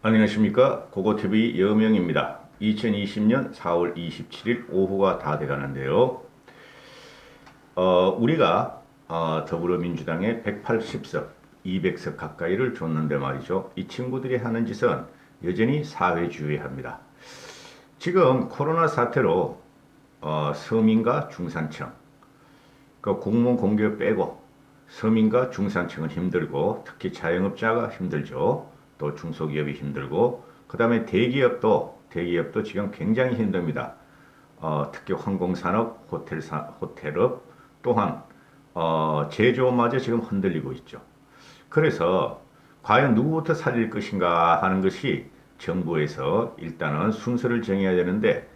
안녕하십니까. 고고TV 여명입니다. 2020년 4월 27일 오후가 다 돼가는데요. 우리가 더불어민주당에 180석, 200석 가까이를 줬는데 말이죠. 이 친구들이 하는 짓은 여전히 사회주의합니다. 지금 코로나 사태로 서민과 중산층, 그 공무원 공기업 빼고 서민과 중산층은 힘들고 특히 자영업자가 힘들죠. 또 중소기업이 힘들고 그 다음에 대기업도 지금 굉장히 힘듭니다. 특히 항공산업, 호텔업 또한 제조업마저 지금 흔들리고 있죠. 그래서 과연 누구부터 살릴 것인가 하는 것이 정부에서 일단은 순서를 정해야 되는데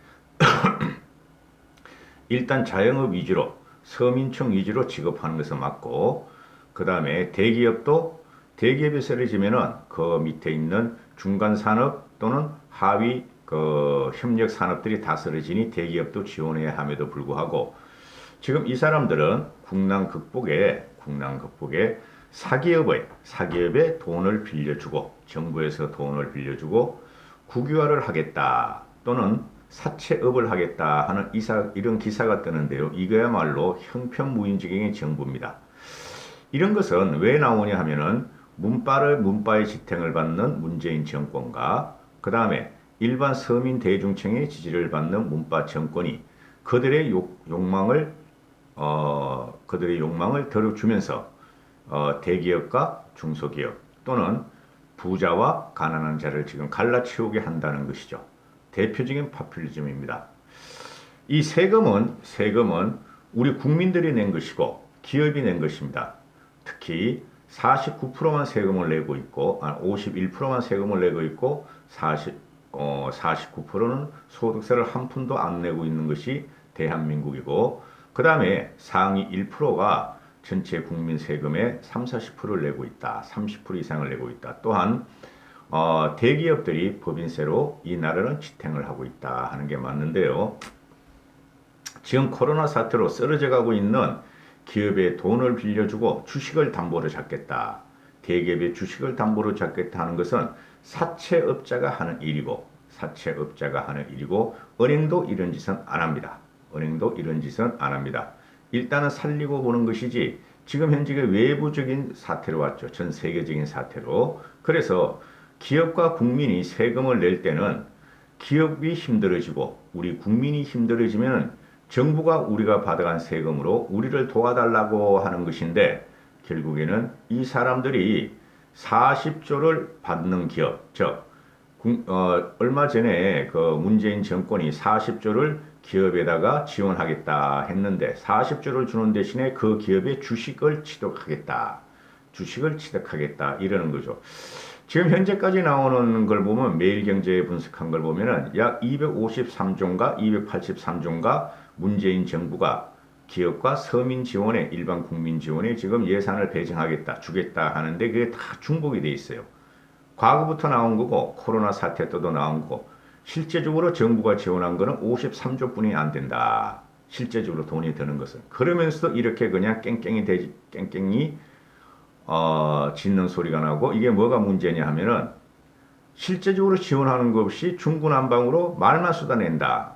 일단 자영업 위주로 서민층 위주로 취급하는 것은 맞고 그 다음에 대기업이 쓰러지면은 그 밑에 있는 중간 산업 또는 하위 그 협력 산업들이 다 쓰러지니 대기업도 지원해야 함에도 불구하고 지금 이 사람들은 국난 극복에 사기업에 돈을 빌려주고 정부에서 돈을 빌려주고 국유화를 하겠다 또는 사채업을 하겠다 하는 이런 기사가 뜨는데요. 이거야말로 형편무인지경의 정부입니다. 이런 것은 왜 나오냐 하면은 문바의 지탱을 받는 문재인 정권과 그 다음에 일반 서민 대중층의 지지를 받는 문바 정권이 그들의 욕망을 덜어주면서 대기업과 중소기업 또는 부자와 가난한 자를 지금 갈라치우게 한다는 것이죠. 대표적인 파퓰리즘입니다. 이 세금은 우리 국민들이 낸 것이고 기업이 낸 것입니다. 특히 49%만 세금을 내고 있고 51%만 세금을 내고 있고 49%는 소득세를 한 푼도 안 내고 있는 것이 대한민국이고 그 다음에 상위 1%가 전체 국민 세금의 3, 40%를 내고 있다. 30% 이상을 내고 있다. 또한 대기업들이 법인세로 이 나라는 지탱을 하고 있다 하는 게 맞는데요. 지금 코로나 사태로 쓰러져 가고 있는 기업에 돈을 빌려주고 주식을 담보로 잡겠다. 대기업의 주식을 담보로 잡겠다 하는 것은 사채업자가 하는 일이고 은행도 이런 짓은 안 합니다. 일단은 살리고 보는 것이지 지금 현재 외부적인 사태로 왔죠. 전 세계적인 사태로. 그래서 기업과 국민이 세금을 낼 때는 기업이 힘들어지고 우리 국민이 힘들어지면 정부가 우리가 받아간 세금으로 우리를 도와달라고 하는 것인데 결국에는 이 사람들이 40조를 받는 기업, 즉 얼마 전에 그 문재인 정권이 40조를 기업에다가 지원하겠다 했는데 40조를 주는 대신에 그 기업의 주식을 취득하겠다 이러는 거죠. 지금 현재까지 나오는 걸 보면 매일경제에 분석한 걸 보면은 약 253조인가 283조인가 문재인 정부가 기업과 서민 지원에 일반 국민 지원에 지금 예산을 주겠다 하는데 그게 다 중복이 돼 있어요. 과거부터 나온 거고 코로나 사태 때도 나온 거고 실제적으로 정부가 지원한 거는 53조뿐이 안 된다. 실제적으로 돈이 드는 것은. 그러면서도 이렇게 그냥 깽깽이 짖는 소리가 나고 이게 뭐가 문제냐 하면은 실제적으로 지원하는 것 없이 중구난방으로 말만 쏟아낸다.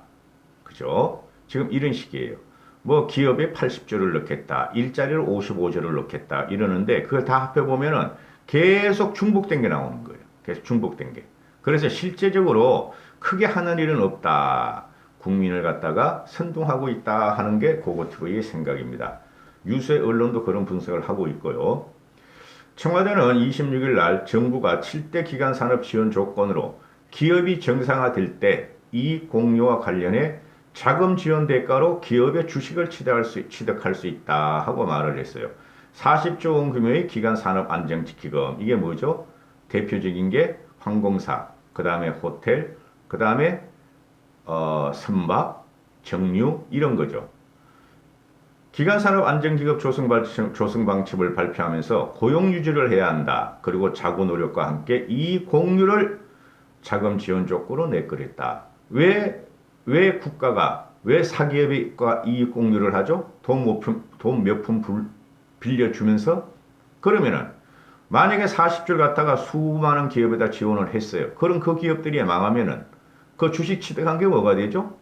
그죠? 지금 이런 식이에요. 뭐 기업에 80조를 넣겠다. 일자리를 55조를 넣겠다. 이러는데 그걸 다 합해보면은 계속 중복된 게 나오는 거예요. 계속 중복된 게. 그래서 실제적으로 크게 하는 일은 없다. 국민을 갖다가 선동하고 있다 하는 게 고고TV의 생각입니다. 유세 언론도 그런 분석을 하고 있고요. 청와대는 26일 날 정부가 7대 기간 산업 지원 조건으로 기업이 정상화될 때 이익 공유와 관련해 자금 지원 대가로 기업의 주식을 취득할 수 있다 하고 말을 했어요. 40조 원 규모의 기간 산업 안정지키금 이게 뭐죠? 대표적인 게 항공사, 그 다음에 호텔, 그 다음에 선박, 정유 이런 거죠. 기간산업 안정기업 조성방침을 발표하면서 고용 유지를 해야 한다. 그리고 자구 노력과 함께 이 공유를 자금 지원 조건으로 내걸었다. 왜 사기업이 이익 공유를 하죠? 돈 몇 푼 빌려주면서 그러면은 만약에 40줄 갖다가 수많은 기업에다 지원을 했어요. 그럼 그 기업들이 망하면은 그 주식 취득한 게 뭐가 되죠?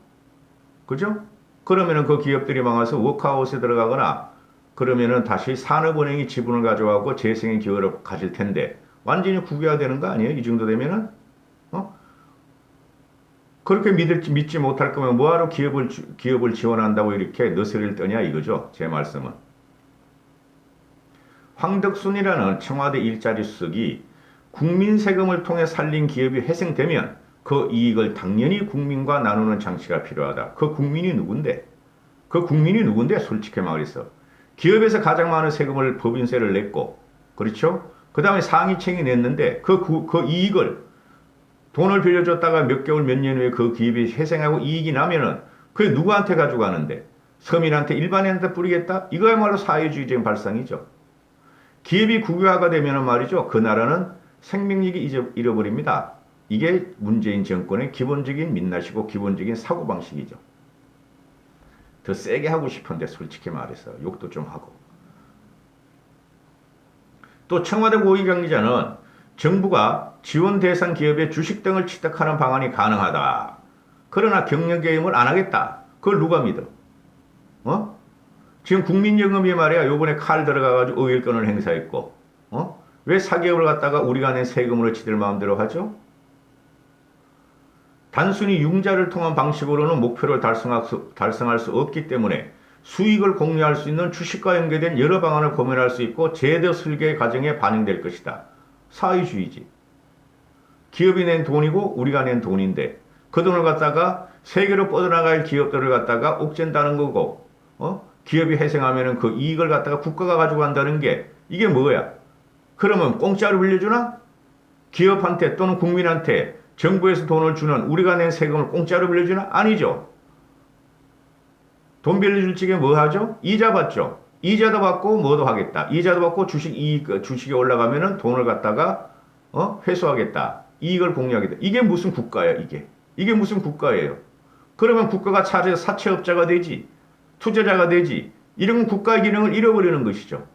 그죠? 그러면은 그 기업들이 망해서 워크아웃에 들어가거나 그러면은 다시 산업은행이 지분을 가져가고 재생의 기회를 가질 텐데 완전히 국유화되는 거 아니에요? 이 정도 되면은 어? 그렇게 믿지 못할 거면 뭐하러 기업을 지원한다고 이렇게 너스리를 떠냐 이거죠. 제 말씀은. 황덕순이라는 청와대 일자리 수석이 국민 세금을 통해 살린 기업이 회생되면 그 이익을 당연히 국민과 나누는 장치가 필요하다. 그 국민이 누군데? 그 국민이 누군데? 솔직히 말해서. 기업에서 가장 많은 세금을 법인세를 냈고, 그렇죠? 그 다음에 상위층이 냈는데 그 이익을 돈을 빌려줬다가 몇 개월 몇 년 후에 그 기업이 회생하고 이익이 나면은 그게 누구한테 가져가는데? 서민한테 일반인한테 뿌리겠다? 이거야말로 사회주의적인 발상이죠. 기업이 국유화가 되면은 말이죠. 그 나라는 생명력이 잃어버립니다. 이게 문재인 정권의 기본적인 민낯이고 기본적인 사고방식이죠. 더 세게 하고 싶은데 솔직히 말해서 욕도 좀 하고. 또 청와대 고위관계자는 정부가 지원 대상 기업의 주식 등을 취득하는 방안이 가능하다. 그러나 경영개혁을 안 하겠다. 그걸 누가 믿어? 어? 지금 국민연금이 말이야 요번에 칼 들어가가지고 의결권을 행사했고 왜 사기업을 갖다가 우리가 낸 세금으로 지들 마음대로 하죠? 단순히 융자를 통한 방식으로는 목표를 달성할 수 없기 때문에 수익을 공유할 수 있는 주식과 연계된 여러 방안을 고민할 수 있고 제도 설계 과정에 반영될 것이다. 사회주의지. 기업이 낸 돈이고 우리가 낸 돈인데 그 돈을 갖다가 세계로 뻗어나갈 기업들을 갖다가 옥죄다는 거고 기업이 회생하면은 그 이익을 갖다가 국가가 가져간다는 게 이게 뭐야? 그러면 공짜로 빌려주나? 기업한테 또는 국민한테 정부에서 돈을 주는 우리가 낸 세금을 공짜로 빌려주나? 아니죠. 돈 빌려줄 적에 뭐 하죠? 이자 받죠. 이자도 받고 뭐도 하겠다. 이자도 받고 주식이 올라가면은 돈을 갖다가 회수하겠다. 이익을 공유하겠다. 이게 무슨 국가야 이게? 이게 무슨 국가예요? 그러면 국가가 차제 사채업자가 되지. 투자자가 되지. 이런 국가의 기능을 잃어버리는 것이죠.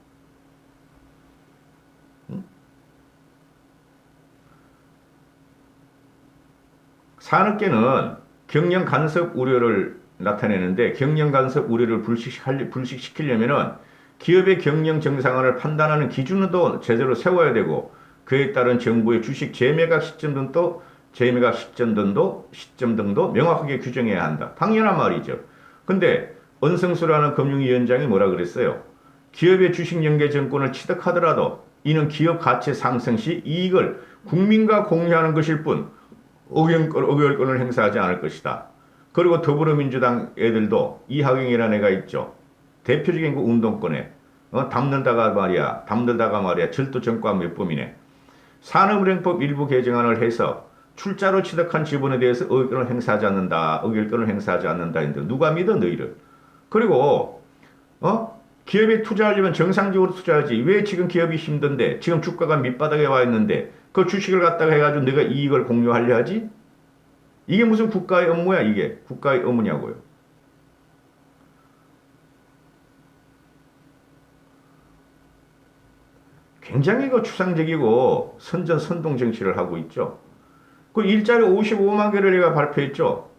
산업계는 경영 간섭 우려를 나타내는데 경영 간섭 우려를 불식시키려면은 기업의 경영 정상화를 판단하는 기준도 제대로 세워야 되고 그에 따른 정부의 주식 재매각 시점 등도 명확하게 규정해야 한다. 당연한 말이죠. 근데 언성수라는 금융위원장이 뭐라 그랬어요? 기업의 주식 연계 정권을 취득하더라도 이는 기업 가치 상승 시 이익을 국민과 공유하는 것일 뿐 의결권을 행사하지 않을 것이다. 그리고 더불어민주당 애들도 이하경이라는 애가 있죠. 대표적인 그 운동권에 담들다가 말이야 절도 전과 몇 범이네. 산업은행법 일부 개정안을 해서 출자로 취득한 지분에 대해서 의결권을 행사하지 않는다. 했는데 누가 믿어 너희를. 그리고 기업에 투자하려면 정상적으로 투자하지. 왜 지금 기업이 힘든데 지금 주가가 밑바닥에 와 있는데 그 주식을 갖다가 해가지고 내가 이익을 공유하려 하지? 이게 무슨 국가의 업무야 이게? 국가의 업무냐고요. 굉장히 그 추상적이고 선동 정치를 하고 있죠. 그 일자리 55만 개를 내가 발표했죠.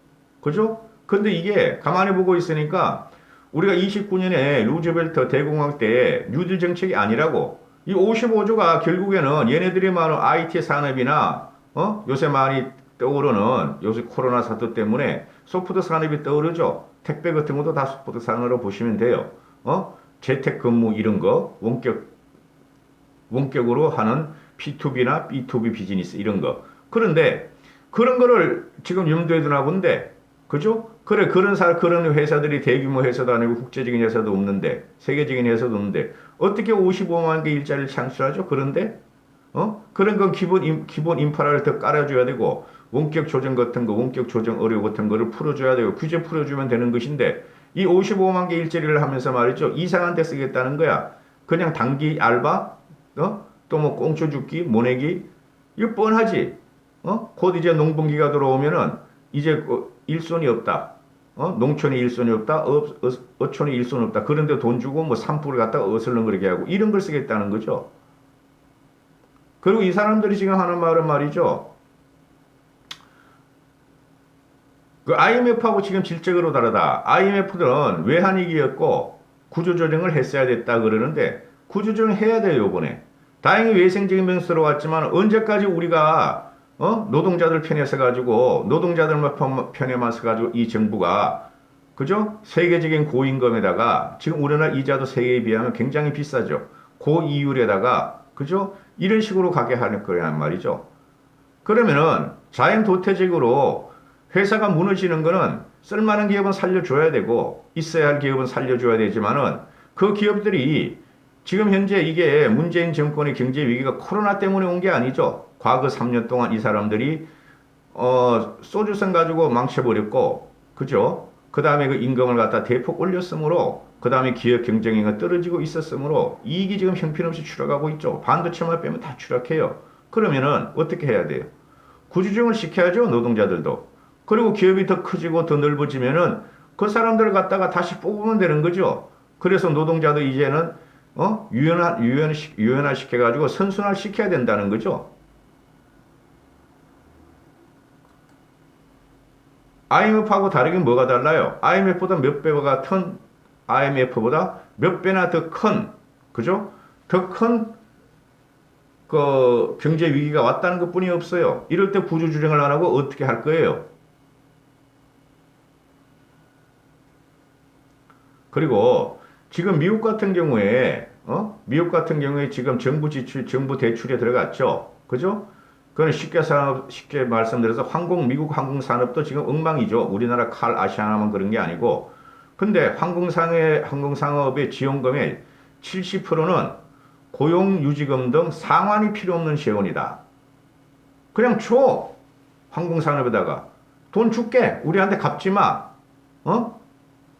그죠? 근데 이게 가만히 보고 있으니까 우리가 29년에 루즈벨트 대공황 때 뉴딜 정책이 아니라고 이 55조가 결국에는 얘네들이 말하는 IT 산업이나 요새 많이 떠오르는 요새 코로나 사태 때문에 소프트 산업이 떠오르죠. 택배 같은 것도 다 소프트 산업으로 보시면 돼요. 재택 근무 이런 거 원격으로 하는 P2B나 B2B 비즈니스 이런 거. 그런데 그런 거를 지금 염두에 두나 본데 그죠? 그래 그런 회사들이 대규모 회사도 아니고 국제적인 회사도 없는데 세계적인 회사도 없는데 어떻게 55만 개 일자리를 창출하죠? 그런데 그런 건 기본 인프라를 더 깔아줘야 되고 원격 조정 같은 거 원격 조정 의료 같은 거를 풀어줘야 되고 규제 풀어주면 되는 것인데 이 55만 개 일자리를 하면서 말이죠 이상한 데 쓰겠다는 거야. 그냥 단기 알바 또 뭐 꽁초 줍기 모내기 이거 뻔하지. 곧 이제 농번기가 들어오면은 이제 일손이 없다. 농촌에 일손이 없다. 어촌에 일손 없다. 그런데 돈 주고 뭐 산불을 갖다가 어슬렁거리게 하고 이런 걸 쓰겠다는 거죠. 그리고 이 사람들이 지금 하는 말은 말이죠. 그 IMF하고 지금 질적으로 다르다. IMF들은 외환위기였고 구조조정을 했어야 됐다 그러는데 구조조정 해야 돼요, 이번에. 다행히 외생적인 변수로 왔지만 언제까지 우리가 노동자들 편에 서가지고 노동자들만 편에만 서가지고 이 정부가 그죠? 세계적인 고임금에다가 지금 우리나라 이자도 세계에 비하면 굉장히 비싸죠. 고이율에다가 그죠? 이런 식으로 가게 하는 거란 말이죠. 그러면은 자연도태적으로 회사가 무너지는 거는 쓸만한 기업은 살려줘야 되고 있어야 할 기업은 살려줘야 되지만은 그 기업들이 지금 현재 이게 문재인 정권의 경제 위기가 코로나 때문에 온 게 아니죠. 과거 3년 동안 이 사람들이 소주성 가지고 망쳐버렸고 그죠? 그 다음에 그 임금을 갖다 대폭 올렸으므로 그 다음에 기업 경쟁력이 떨어지고 있었으므로 이익이 지금 형편없이 추락하고 있죠. 반도체만 빼면 다 추락해요. 그러면은 어떻게 해야 돼요? 구조조정을 시켜야죠. 노동자들도. 그리고 기업이 더 커지고 더 넓어지면은 그 사람들을 갖다가 다시 뽑으면 되는 거죠. 그래서 노동자도 이제는 유연화 시켜가지고 선순환 시켜야 된다는 거죠. IMF하고 다르긴 뭐가 달라요? IMF보다 몇 배가 큰, IMF보다 몇 배나 더 큰, 그죠? 더 큰, 경제 위기가 왔다는 것 뿐이 없어요. 이럴 때 구조조정을 안 하고 어떻게 할 거예요? 그리고 지금 미국 같은 경우에, 지금 정부 지출, 정부 대출에 들어갔죠? 그죠? 그건 쉽게 말씀드려서 미국 항공산업도 지금 엉망이죠. 우리나라 칼 아시아나만 그런 게 아니고. 근데 항공산업의 지원금의 70%는 고용유지금 등 상환이 필요 없는 지원이다. 그냥 줘. 항공산업에다가. 돈 줄게. 우리한테 갚지 마.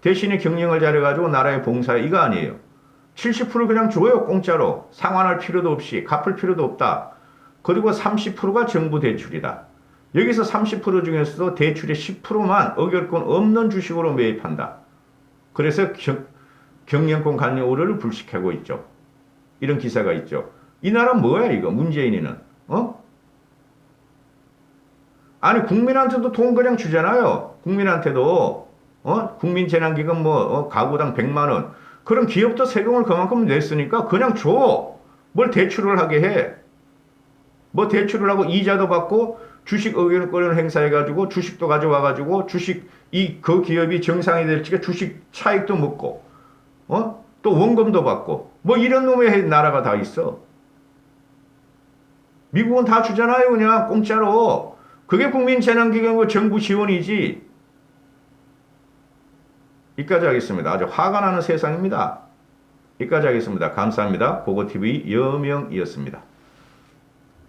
대신에 경영을 잘해가지고 나라에 봉사해. 이거 아니에요. 70% 그냥 줘요. 공짜로. 상환할 필요도 없이. 갚을 필요도 없다. 그리고 30%가 정부 대출이다. 여기서 30% 중에서도 대출의 10%만 어결권 없는 주식으로 매입한다. 그래서 경영권 관련 우려를 불식하고 있죠. 이런 기사가 있죠. 이 나라 뭐야 이거 문재인이는. 아니 국민한테도 돈 그냥 주잖아요. 국민한테도 국민재난기금 가구당 100만 원. 그럼 기업도 세금을 그만큼 냈으니까 그냥 줘. 뭘 대출을 하게 해. 뭐 대출을 하고 이자도 받고 주식 의견권을 행사해가지고 주식도 가져와가지고 그 기업이 정상이 될 적에 주식 차익도 먹고 또 원금도 받고 뭐 이런 놈의 나라가 다 있어. 미국은 다 주잖아요. 그냥 공짜로. 그게 국민재난기금과 정부 지원이지. 여기까지 하겠습니다. 아주 화가 나는 세상입니다. 여기까지 하겠습니다. 감사합니다. 고고TV 여명이었습니다.